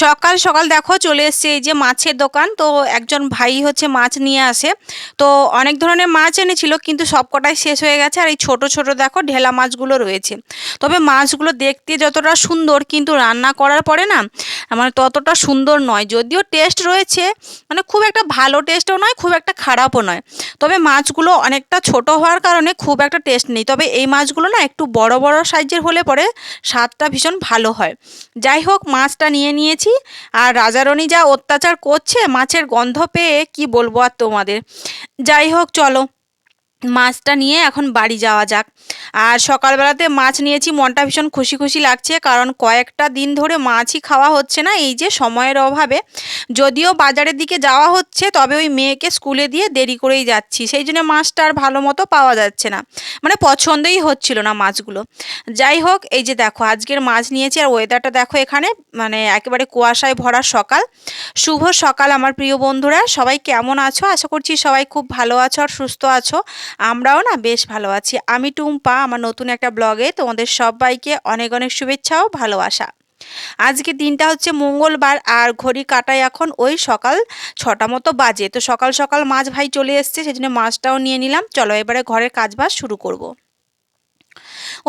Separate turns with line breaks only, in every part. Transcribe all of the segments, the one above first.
সকাল সকাল দেখো চলে এসছে এই যে মাছের দোকান। তো একজন ভাই হচ্ছে মাছ নিয়ে আসে। তো অনেক ধরনের মাছ এনেছিল কিন্তু সবকটাই শেষ হয়ে গেছে, আর এই ছোট ছোট দেখো ঢেলা মাছগুলো রয়েছে। তবে মাছগুলো দেখতে যতটা সুন্দর কিন্তু রান্না করার পরে না মানে ততটা সুন্দর নয়, যদিও টেস্ট রয়েছে, মানে খুব একটা ভালো টেস্টও নয় খুব একটা খারাপও নয়। তবে মাছগুলো অনেকটা ছোট হওয়ার কারণে খুব একটা টেস্ট নেই, তবে এই মাছগুলো না একটু বড় বড় সাইজের হলে পরে স্বাদটা ভীষণ ভালো হয়। যাই হোক মাছটা নিয়ে নিয়েছি। আর রাজারানী যা অত্যাচার করছে মাছের গন্ধ পেয়ে কি বলবো আর তোমাদের। যাই হোক চলো মাছটা নিয়ে এখন বাড়ি যাওয়া যাক। আর সকালবেলাতে মাছ নিয়েছি, মনটা ভীষণ খুশি খুশি লাগছে, কারণ কয়েকটা দিন ধরে মাছই খাওয়া হচ্ছে না এই যে সময়ের অভাবে। যদিও বাজারের দিকে যাওয়া হচ্ছে তবে ওই মেয়েকে স্কুলে দিয়ে দেরি করেই যাচ্ছি, সেই জন্য মাছটা আর ভালো মতো পাওয়া যাচ্ছে না, মানে পছন্দই হচ্ছিল না মাছগুলো। যাই হোক এই যে দেখো আজকের মাছ নিয়েছি, আর ওয়েদারটা দেখো এখানে মানে একেবারে কুয়াশায় ভরা সকাল। শুভ সকাল আমার প্রিয় বন্ধুরা, সবাই কেমন আছো? আশা করছি সবাই খুব ভালো আছো আর সুস্থ আছো। আমরাও না বেশ ভালো আছি। আমি টুম্পা, আমার নতুন একটা ব্লগে তোমাদের সবাইকে অনেক অনেক শুভেচ্ছা ও ভালোবাসা। আজকে দিনটা হচ্ছে মঙ্গলবার, আর ঘড়ি কাটায় এখন ওই সকাল 6টা মতো বাজে। তো সকাল সকাল মাছ ভাই চলে এসছে, সেজন্য মাছটাও নিয়ে নিলাম। চলো এবারে ঘরের কাজবাজ শুরু করব।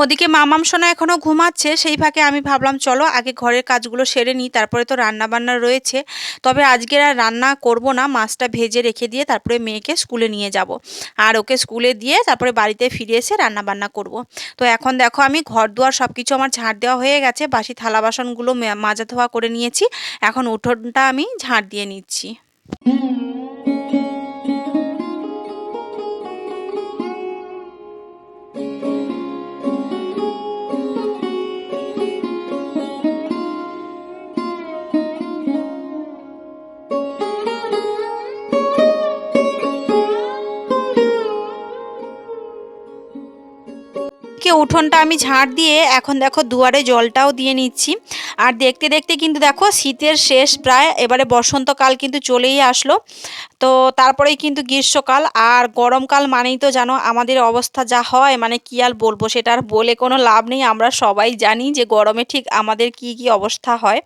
ওদিকে মামাম সোনা এখনো ঘুমাচ্ছে, সেই ফাঁকে আমি ভাবলাম চলো আগে ঘরের কাজগুলো সেরে নিই, তারপরে তো রান্না বান্না রয়েছে। তবে আজকে আর রান্না করব না, মাছটা ভেজে রেখে দিয়ে তারপরে মেয়েকে স্কুলে নিয়ে যাব। আর ওকে স্কুলে দিয়ে তারপরে বাড়িতে ফিরে এসে রান্না বান্না করব। তো এখন দেখো আমি ঘর দুয়ার সব কিছু আমার ঝাড় দেওয়া হয়ে গেছে, বাসি থালা বাসনগুলো মাজা ধোয়া করে নিয়েছি। এখন উঠোনটা আমি ঝাড় দিয়ে নিচ্ছি। উঠোনটা আমি ঝাড় দিয়ে এখন দেখো দুয়ারে জলটাও দিয়ে নিচ্ছি। আর দেখতে দেখতে কিন্তু দেখো শীতের শেষ প্রায়, এবারে বসন্তকাল কিন্তু চলেই আসলো। তো তারপরেই কিন্তু গ্রীষ্মকাল, আর গরমকাল মানেই তো জানো আমাদের অবস্থা যা হয়, মানে কি আর বলবো, সেটা আর বলে কোনো লাভ নেই। আমরা সবাই জানি যে গরমে ঠিক আমাদের কি কি অবস্থা হয়।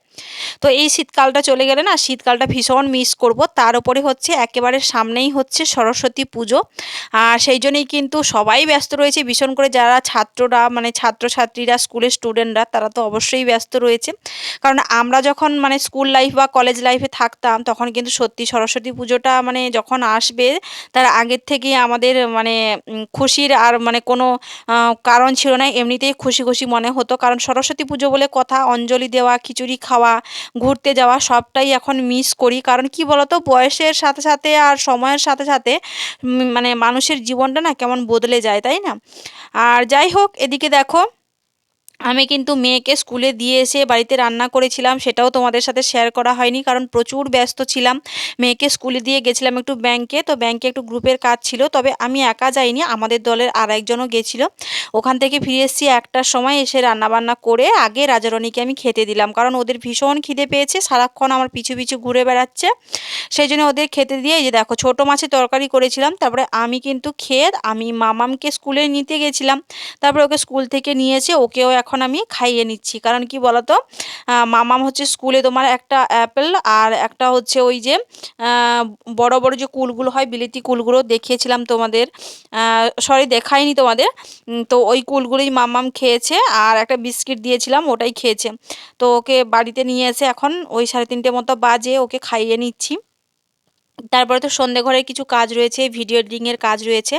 তো এই শীতকালটা চলে গেলে না শীতকালটা ভীষণ মিস করব। তার উপরে হচ্ছে একেবারে সামনেই হচ্ছে সরস্বতী পুজো। আর সেই জন্যই কিন্তু সবাই ব্যস্ত রয়েছে, ভীষণ করে যারা ছাত্ররা মানে ছাত্রছাত্রীরা স্কুলের স্টুডেন্টরা তারা তো অবশ্যই ব্যস্ত রয়েছে। কারণ আমরা যখন মানে স্কুল লাইফ বা কলেজ লাইফে থাকতাম তখন কিন্তু সত্যি সরস্বতী পুজোটা মানে যখন আসবে তার আগের থেকেই আমাদের মানে খুশির আর মানে কোনো কারণ ছিল না, এমনিতেই খুশি খুশি মনে হতো। কারণ সরস্বতী পুজো বলে কথা, অঞ্জলি দেওয়া, খিচুড়ি খাওয়া, ঘুরতে যাওয়া সবটাই এখন মিস করি। কারণ কি বলতো বয়সের সাথে সাথে আর সময়ের সাথে সাথে মানে মানুষের জীবনটা না কেমন বদলে যায়, তাই না? আর যাই হোক এদিকে দেখো আমি কিন্তু মেয়েকে স্কুলে দিয়ে এসে বাড়িতে রান্না করেছিলাম, সেটাও তোমাদের সাথে শেয়ার করা হয়নি কারণ প্রচুর ব্যস্ত ছিলাম। মেয়েকে স্কুলে দিয়ে গেছিলাম একটু ব্যাংকে, তো ব্যাংকে একটু গ্রুপের কাজ ছিল, তবে আমি একা যাইনি, আমাদের দলের আর একজনও গেছিল। ওখান থেকে ফিরে এসেছি 1টার সময়, এসে রান্নাবান্না করে আগে রাজারণীকে আমি খেতে দিলাম, কারণ ওদের ভীষণ খিদে পেয়েছে, সারাক্ষণ আমার পিছু পিছু ঘুরে বেড়াচ্ছে। সেই জন্য ওদের খেতে দিয়ে এই যে দেখো ছোটো মাছের তরকারি করেছিলাম, তারপরে আমি কিন্তু খেয়ে আমি মামামকে স্কুলে নিতে গেছিলাম। তারপরে ওকে স্কুল থেকে নিয়ে এসে ওকেও এখন আমি খাইয়ে নিচ্ছি। কারণ কি বলতো মামাম হচ্ছে স্কুলে তোমার একটা অ্যাপেল আর একটা হচ্ছে ওই যে বড় বড় যে কুলগুলো হয় বিলিতি কুলগুলো দেখিয়েছিলাম তোমাদের, সরি দেখাইনি তোমাদের। তো ওই কুলগুলোই মামাম খেয়েছে, আর একটা বিস্কিট দিয়েছিলাম ওটাই খেয়েছে। তো ওকে বাড়িতে নিয়ে এসে এখন ওই 3:30 মতো বাজে ওকে খাইয়ে নিচ্ছি। তারপরে তো সন্ধে ঘরের কিছু কাজ রয়েছে, ভিডিও এডিটিংয়ের কাজ রয়েছে।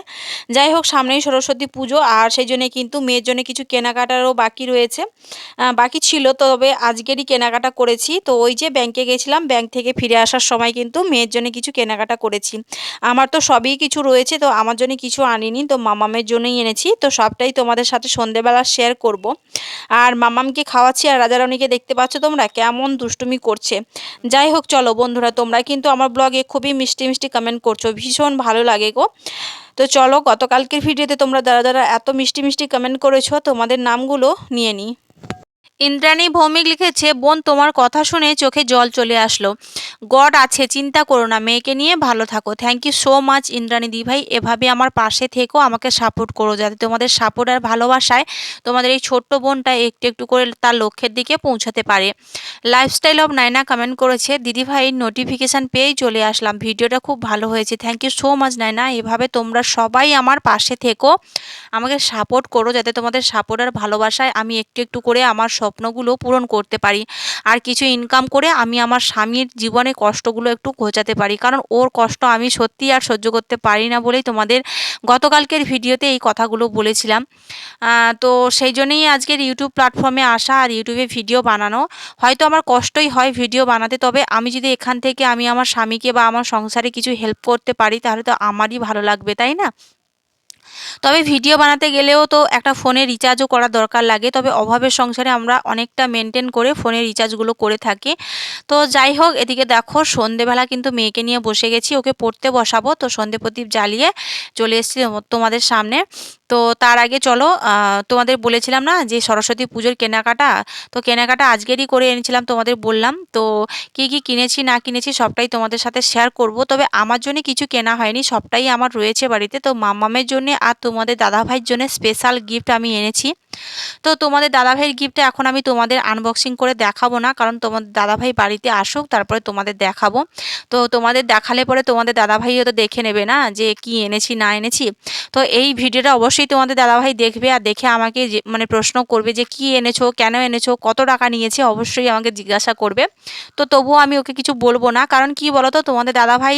যাই হোক সামনেই সরস্বতী পুজো, আর সেই জন্য কিন্তু মেয়ের জন্য কিছু কেনাকাটারও বাকি রয়েছে, বাকি ছিল, তবে আজকেরই কেনাকাটা করেছি। তো ওই যে ব্যাংকে গেছিলাম, ব্যাংক থেকে ফিরে আসার সময় কিন্তু মেয়ের জন্য কিছু কেনাকাটা করেছি। আমার তো সবই কিছু রয়েছে, তো আমার জন্য কিছু আনিনি, তো মামামের জন্যই এনেছি। তো সবটাই তোমাদের সাথে সন্ধেবেলা শেয়ার করব। আর মামামকে খাওয়াচ্ছি, আর রাজারানীকে দেখতে পাচ্ছ তোমরা কেমন দুষ্টুমি করছে। যাই হোক চলো বন্ধুরা, তোমরা কিন্তু আমার ব্লগে খুবই মিষ্টি মিষ্টি কমেন্ট করছো, ভীষণ ভালো লাগে গো। তো চলো গতকালকের ভিডিওতে তোমরা যারা যারা এত মিষ্টি মিষ্টি কমেন্ট করেছো তোমাদের নামগুলো নিয়ে নিই। ইন্দ্রাণী ভৌমিক লিখেছে, বোন তোমার কথা শুনে চোখে জল চলে আসলো। গড আছে, চিন্তা করো না, মেয়েকে নিয়ে ভালো থাকো। Thank you so much Indrani দি ভাই, এভাবে আমার পাশে থেকো, আমাকে সাপোর্ট করো, যাতে তোমাদের সাপোর্ট আর ভালোবাসায় তোমাদের এই ছোট্ট বোনটা একটু একটু করে তার লক্ষ্যের দিকে পৌঁছাতে পারে। লাইফস্টাইল অফ নাইনা কমেন্ট করেছে, দিদি ভাই নোটিফিকেশান পেয়েই চলে আসলাম, ভিডিওটা খুব ভালো হয়েছে। Thank you so much Naina, এভাবে তোমরা সবাই আমার পাশে থেকো, আমাকে সাপোর্ট করো, যাতে তোমাদের সাপোর্ট আর ভালোবাসায় আমি একটু একটু করে আমার স্বপ্নগুলো পূরণ করতে পারি, আর কিছু ইনকাম করে আমি আমার স্বামীর জীবনে কষ্টগুলো একটু ঘোচাতে পারি, কারণ ওর কষ্ট আমি সত্যিই আর সহ্য করতে পারি না বলেই তোমাদের গতকালকের ভিডিওতে এই কথাগুলো বলেছিলাম। তো সেই জন্যই আজকের ইউটিউব প্ল্যাটফর্মে আসা আর ইউটিউবে ভিডিও বানানো। হয়তো আমার কষ্টই হয় ভিডিও বানাতে, তবে আমি যদি এখান থেকে আমি আমার স্বামীকে বা আমার সংসারে কিছু হেল্প করতে পারি, তাহলে তো আমারই ভালো লাগবে, তাই না? তবে ভিডিও বানাতে গেলেও তো একটা ফোনে রিচার্জও করা দরকার লাগে, তবে অভাবের সংসারে আমরা অনেকটা মেনটেন করে ফোনে রিচার্জগুলো করে থাকি। তো যাই হোক, এদিকে দেখো সন্ধেবেলা কিন্তু মেয়েকে নিয়ে বসে গেছি, ওকে পড়তে বসাবো, তো সন্ধে প্রদীপ জ্বালিয়ে চলে এসেছি তোমাদের সামনে। তো তার আগে চলো, তোমাদের বলেছিলাম না যে সরস্বতী পুজোর কেনাকাটা, তো কেনাকাটা আজকেরই করে এনেছিলাম, তোমাদের বললাম তো কি কি কিনেছি না কিনেছি সবটাই তোমাদের সাথে শেয়ার করব। তবে আমার জন্য কিছু কেনা হয়নি, সবটাই আমার রয়েছে বাড়িতে। তো মাম্মামের জন্য আর তোমাদের দাদাভাইয়ের জন্য স্পেশাল গিফট আমি এনেছি। তো তোমাদের দাদাভাইয়ের গিফটটা এখন আমি তোমাদের আনবক্সিং করে দেখাবো না, কারণ তোমাদের দাদাভাই বাড়িতে আসুক, তারপরে তোমাদের দেখাবো। তো তোমাদের দেখালে পরে তোমাদের দাদাভাইও তো দেখে নেবে না যে কি এনেছি না এনেছি। তো এই ভিডিওটা অবশ্যই তোমাদের দাদাভাই দেখবে, আর দেখে আমাকে মানে প্রশ্ন করবে যে কি এনেছো, কেন এনেছো, কত টাকা নিয়েছে, অবশ্যই আমাকে জিজ্ঞাসা করবে। তো তবুও আমি ওকে কিছু বলবো না, কারণ কি বলো তো, তোমাদের দাদাভাই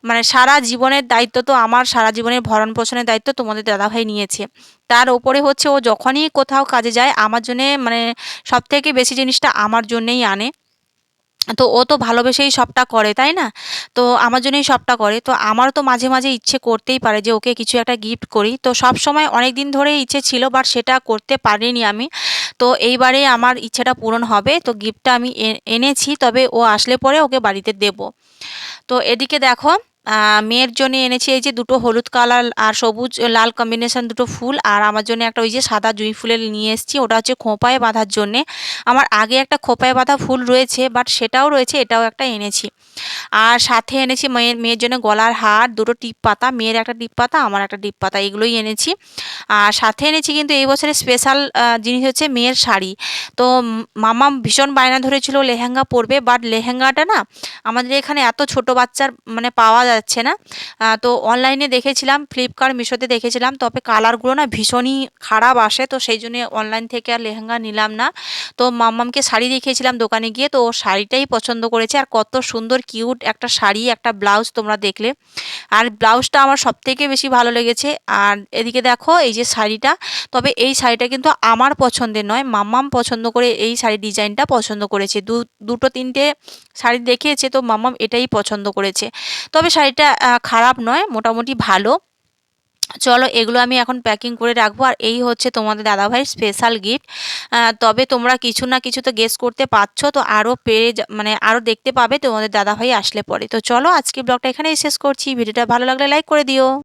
মানে সারা জীবনের দায়িত্ব তো আমার, সারা জীবনের ভরণ পোষণের দায়িত্ব তোমাদের দাদাভাই নিয়েছে। তার ওপরে হচ্ছে ও যখনই কোথাও কাজে যায় আমার জন্যে, মানে সব থেকে বেশি জিনিসটা আমার জন্যেই আনে। তো ও তো ভালোবেসেই সবটা করে, তাই না? তো আমার জন্যই সবটা করে। তো আমারও তো মাঝে মাঝে ইচ্ছে করতেই পারে যে ওকে কিছু একটা গিফট করি। তো সব সময় অনেক দিন ধরে ইচ্ছে ছিল, বাট সেটা করতে পারিনি আমি। তো এইবারে আমার ইচ্ছেটা পূরণ হবে, তো গিফটটা আমি এনেছি, তবে ও আসলে পরে ওকে বাড়িতে দেব। তো এদিকে দেখো, মেয়ের জন্য এনেছি এই যে দুটো হলুদ কালার আর সবুজ লাল কম্বিনেশন দুটো ফুল, আর আমার জন্য একটা ওই যে সাদা জুঁই ফুলের নিয়ে এসেছি, ওটা হচ্ছে খোঁপায় বাঁধার জন্যে। আমার আগে একটা খোঁপায় বাঁধা ফুল রয়েছে, বাট সেটাও রয়েছে, এটাও একটা এনেছি। আর সাথে এনেছি মেয়ের মেয়ের জন্য গলার হার, দুটো টিপ পাতা, মেয়ের একটা টিপ পাতা, আমার একটা টিপ পাতা, এগুলোই এনেছি। আর সাথে এনেছি কিন্তু এই বছরের স্পেশাল জিনিস হচ্ছে মেয়ের শাড়ি। তো মামা ভীষণ বায়না ধরেছিল লেহেঙ্গা পরবে, বাট লেহেঙ্গাটা না আমাদের এখানে এত ছোট বাচ্চার মানে পাওয়া যাচ্ছে না। তো অনলাইনে দেখেছিলাম, ফ্লিপকার্ট মিশোতে দেখেছিলাম, তবে কালারগুলো না ভীষণই খারাপ আসে, তো সেই জন্য অনলাইন থেকে আর লেহেঙ্গা নিলাম না। তো মাম্মামকে শাড়ি দেখিয়েছিলাম দোকানে গিয়ে, তো ও শাড়িটাই পছন্দ করেছে, আর কত সুন্দর কিউট একটা শাড়ি, একটা ব্লাউজ তোমরা দেখলে, আর ব্লাউজটা আমার সবথেকে বেশি ভালো লেগেছে। আর এদিকে দেখো এই যে শাড়িটা, তবে এই শাড়িটা কিন্তু আমার পছন্দের নয়, মাম্মাম পছন্দ করে এই শাড়ির ডিজাইনটা পছন্দ করেছে। দুটো তিনটে শাড়ি দেখিয়েছে, তো মাম্মাম এটাই পছন্দ করেছে। তবে শাড়িটা খারাপ নয়, মোটামুটি ভালো। চলো এগুলো আমি এখন প্যাকিং করে রাখবো, আর এই হচ্ছে তোমাদের দাদাভাইয়ের স্পেশাল গিফট। তবে তোমরা কিছু না কিছু তো গেস করতে পারছো, তো আরও মানে আরও দেখতে পাবে তোমাদের দাদাভাই আসলে পরে। তো চলো আজকে ব্লগটা এখানেই শেষ করছি, ভিডিওটা ভালো লাগলে লাইক করে দিও।